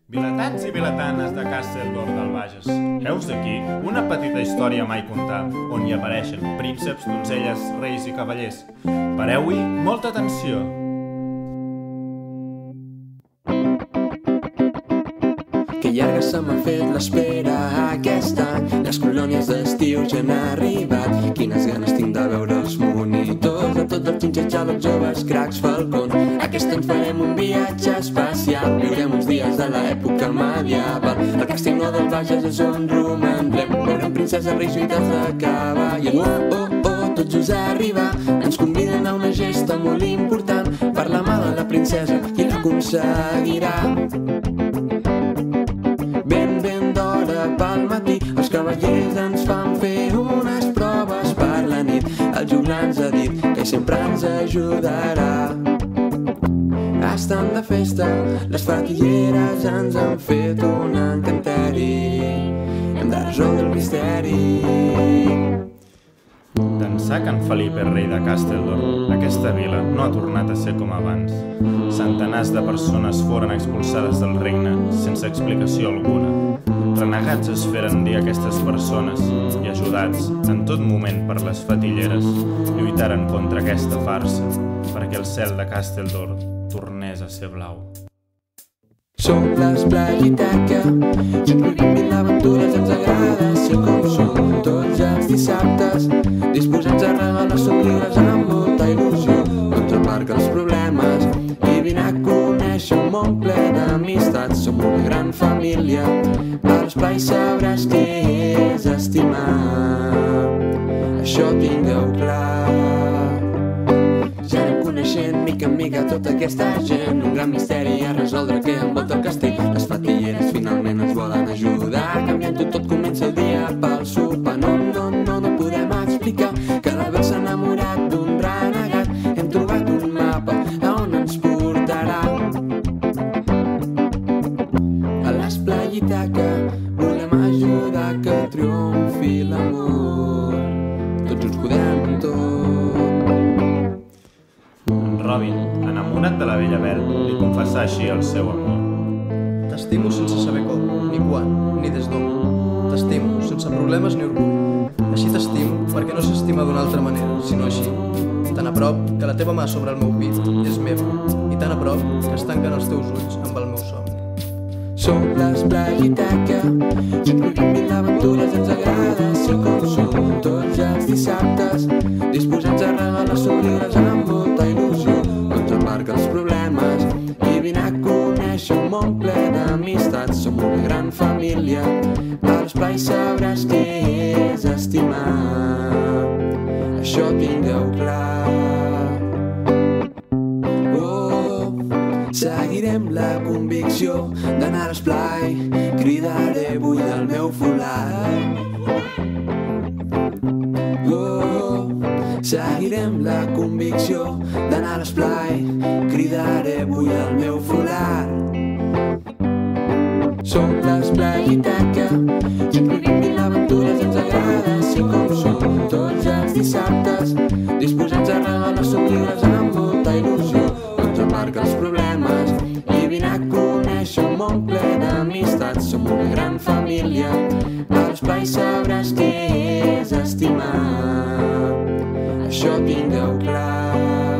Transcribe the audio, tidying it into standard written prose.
Vilatans i vilatanes de Castelldor del Bages. Heus aquí una petita història mai contada, on hi apareixen prínceps, donzelles, reis i cavallers. Pareu-hi molta atenció. Que llarga se m'ha fet l'espera aquest any. Les colònies d'estiu ja han arribat. Quines ganes tinc de veure els monitors de tots els xinxatxalocs, joves, cracs, falcons. Aquest any farem un viatge espacial. Viurem uns dies de l'època medieval. El Castellnou del Bages és on romandrem. Veurem princeses, reis, lluites de cavall. Tot just arriba. Ens conviden a una gesta molt important per la mà de la princesa, qui l'aconseguirà. Ben d'hora pel matí, els cavallers ens fan fer unes proves per la nit. El juglar ens ha dit que sempre ens ajudarà. Estan de festa, les fatilleres ens han fet un encanteri. Hem de resoldre el misteri. D'ençà que en Felip és rei de Castelldor, aquesta vila no ha tornat a ser com abans. Centenars de persones foren expulsades del regne sense explicació alguna. Renegats es feren dir aquestes persones i, ajudats en tot moment per les fatilleres, lluitaren contra aquesta farsa perquè el cel de Castelldor tornés a ser blau. Som l'Esplagiteca, junts vivim mil aventures, ens agrada ser com som tots els dissabtes, disposats a regalar somriures amb molta il·lusió. Ens aparca els problemes i vine a conèixer un món ple d'amistats. Som una gran família, a l'esplai sabràs què és estimar. Això tingueu clar. Ja anem coneixent mica en mica tota aquesta gent. Un gran misteri a resoldre que envolta el castell. Les fatilleres finalment ens volen ajudar. Canviant-ho tot comença el dia pel sopar. No podem explicar que l'haver-se enamorat d'un renegat. Hem trobat un mapa a on ens portarà. A l'Esplagiteca volem ajudar que triomfi l'amor. Tots uns podem amb tot. Robin, enamorat de la bella Belle, li confessà així el seu amor. T'estimo sense saber com, ni quan, ni des d'on. T'estimo sense problemes ni orgull. Així t'estimo perquè no s'estima d'una altra manera, sinó així. Tan a prop que la teva mà sobre el meu pit és meva, i tan a prop que es tanquen els teus ulls amb el meu somni. Som l'Esplagiteca, junts vivim mil aventures, ens agrada ser com som tots els dissabtes, disposats a regalar somriures amb molta il·lusió. Ens aparca els problemes i vine a conèixer un món ple d'amistats. Som una gran família, a l'esplai sabràs què és estimar. Això tingueu clar. Seguirem la convicció d'anar a l'esplai, cridaré bull del meu folat. Seguirem la convicció d'anar a l'esplai, cridaré bull del meu folat. Som l'Esplagiteca, junts vivim mil aventures, ens agrada ser com som tots els dissabtes, disposats a regalar somriures amb molta il·lusió. Ens aparca els problemes i vine a conèixer un món ple d'amistats. Som una gran família, a l'esplai sabràs què és estimar. Això tingueu clar.